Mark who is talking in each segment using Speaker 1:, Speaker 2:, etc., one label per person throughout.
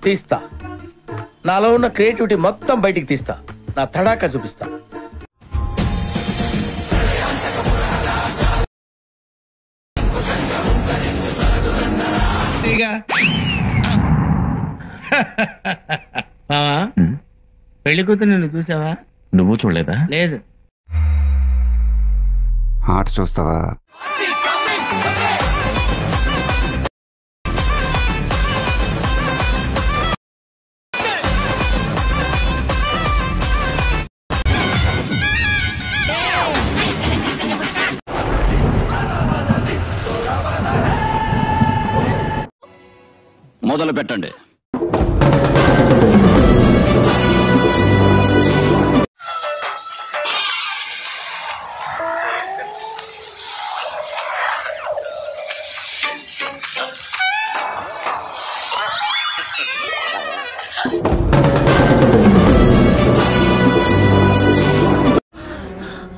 Speaker 1: తీస్తా. నాలో ఉన్న క్రియేటివిటీ మొత్తం బయటికి తీస్తా. నా తడాకా చూపిస్తా.
Speaker 2: పెళ్లి కూతురు నిన్ను చూసావా?
Speaker 3: నువ్వు చూడలేదా?
Speaker 2: లేదు.
Speaker 4: ఆట చూస్తావా?
Speaker 3: మొదలు పెట్టండి.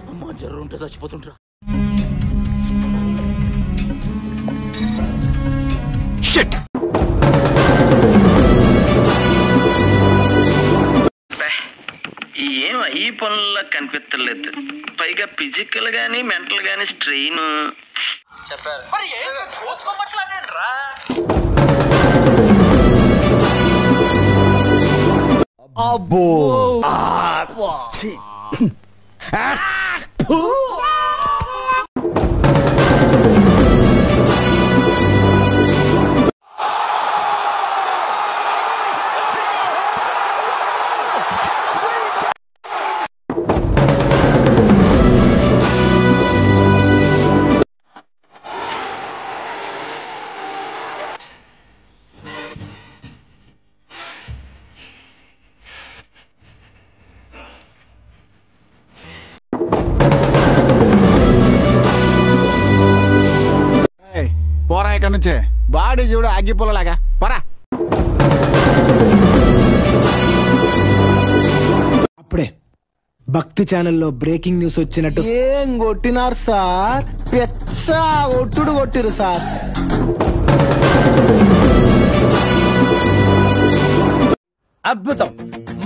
Speaker 1: అమ్మా జర్రు ఉంటే చచ్చిపోతుంటరా.
Speaker 2: ఏం ఈ పనుల్లో కనిపించలేదు. పైగా ఫిజికల్ గానీ మెంటల్ గానీ స్ట్రెయిన్ చెప్పారు.
Speaker 1: అబ్బో
Speaker 4: పోరా ఇక్కడ నుంచే. బాడీ చూడు అగ్గిపుల్లలాగా. పోరా.
Speaker 5: అప్పుడే భక్తి ఛానల్లో బ్రేకింగ్ న్యూస్ వచ్చినట్టు ఏం కొట్టినారు సార్? పెచ్చ ఒట్టుడు కొట్టిరు సార్.
Speaker 1: అద్భుతం,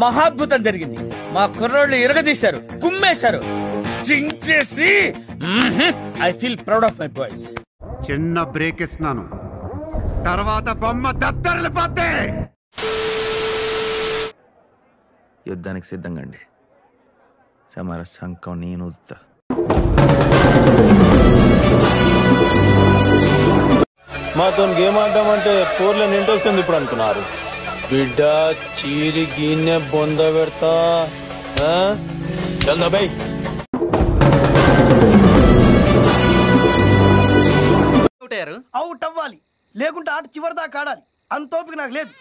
Speaker 1: మహాద్భుతం జరిగింది. మా కుర్రోళ్ళు ఇరగదీశారు, కుమ్మేశారు, చించేసి. I feel proud of my boys.
Speaker 6: చిన్న బ్రేక్ ఇస్తున్నాను, తర్వాత బొమ్మ దద్దరిల్లిపోద్ది.
Speaker 2: యుద్ధానికి సిద్ధంగా అండి. సమర సంకం నేను ఉత్తా.
Speaker 1: మాతో గేమ్ ఆడదామంటే పూర్లో ఇంట్రెస్ట్ ఉంది ఇప్పుడు అనుకున్నారు. బిడ్డ చీరి గిన్నె బొంద పెడతా. చల్దా బై.
Speaker 5: అవుట్ అవ్వాలి, లేకుంటే ఆట చివరి దాకా ఆడాలి. అంత ఓపిక నాకు లేదు.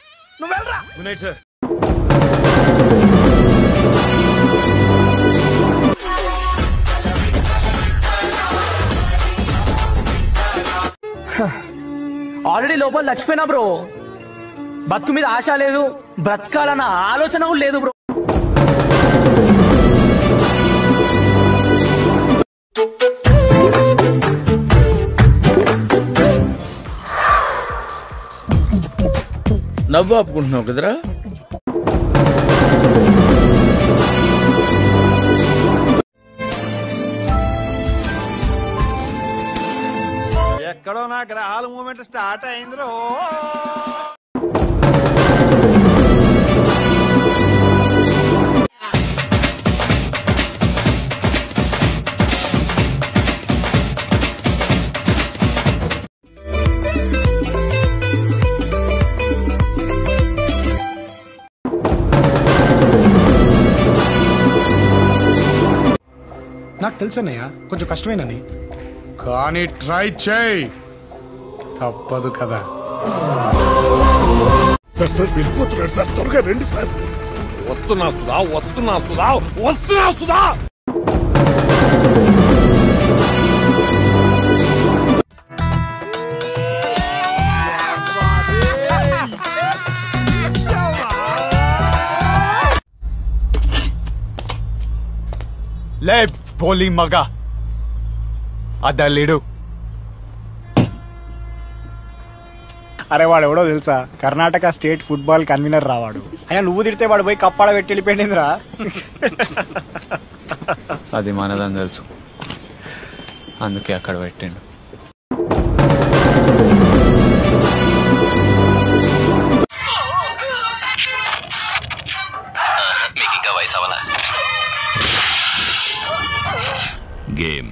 Speaker 5: నువ్వు వెళ్ళరా.
Speaker 1: Good night sir.
Speaker 7: ఆల్రెడీ లోపల చచ్చిపోయినా బ్రో. బతుకు మీద ఆశ లేదు, బ్రతకాలన్న ఆలోచన కూడా లేదు బ్రో.
Speaker 1: నవ్వు ఆపుకుంటున్నావు కదరా.
Speaker 8: ఎక్కడో నా గ్రహాల మూమెంట్ స్టార్ట్ అయిందిరో.
Speaker 5: నాకు తెలుసన్నయ్య, కొంచెం కష్టమేనని.
Speaker 6: కానీ ట్రై చేయి, తప్పదు కదా.
Speaker 8: వెళ్ళిపోతున్నాడు సార్, త్వరగా రండి సార్. వస్తున్నా సుధా, వస్తున్నా సుధా, వస్తున్నా సుధా.
Speaker 6: లే పోలి మగ అద్దలేడు.
Speaker 3: అరే వాడు ఎవడో తెలుసా, కర్ణాటక స్టేట్ ఫుట్బాల్ కన్వీనర్ రావాడు. అయినా నువ్వు తిడితే వాడు పోయి కప్పాడ పెట్టి వెళ్ళిపోయిందిరా.
Speaker 6: అది మనదని తెలుసు, అందుకే అక్కడ పెట్టిండు.
Speaker 8: Game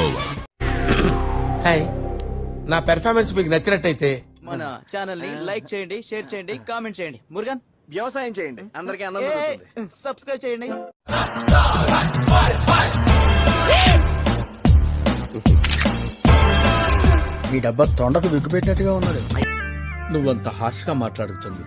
Speaker 8: over.
Speaker 9: హాయ్, నా పెర్ఫార్మెన్స్ మీకు నచ్చినట్టయితే
Speaker 10: మన ఛానల్ ని లైక్ చేయండి, షేర్ చేయండి, కామెంట్ చేయండి. మురుగన్
Speaker 9: వ్యవసాయం చేయండి, అందరికీ ఆనందం ఉంటుంది.
Speaker 10: సబ్స్క్రైబ్ చేయండి.
Speaker 5: ఈ డబ్బా తొండకు విగ్గు పెట్టినట్టుగా ఉన్నది.
Speaker 9: నువ్వంత హార్ష్ గా మాట్లాడుతుంది